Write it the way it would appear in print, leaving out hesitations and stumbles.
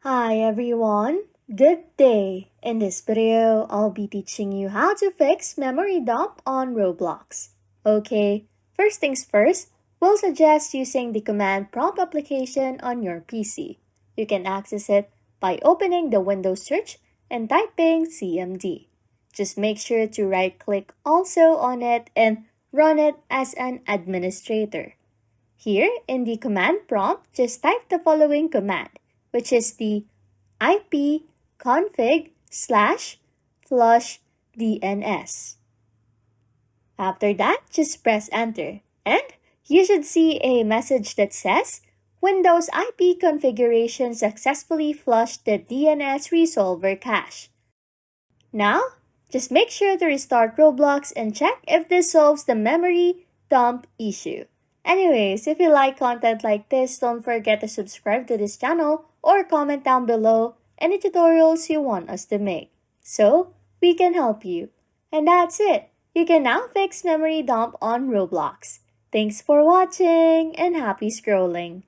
Hi everyone, good day! In this video, I'll be teaching you how to fix memory dump on Roblox. Okay, first things first, we'll suggest using the command prompt application on your PC. You can access it by opening the Windows search and typing CMD. Just make sure to right-click also on it and run it as an administrator. Here in the command prompt, just type the following command, which is the ipconfig/flush DNS. After that, just press enter and you should see a message that says Windows IP configuration successfully flushed the DNS resolver cache. Now, just make sure to restart Roblox and check if this solves the memory dump issue. Anyways, if you like content like this, don't forget to subscribe to this channel or comment down below any tutorials you want us to make, so we can help you. And that's it. You can now fix memory dump on Roblox. Thanks for watching and happy scrolling.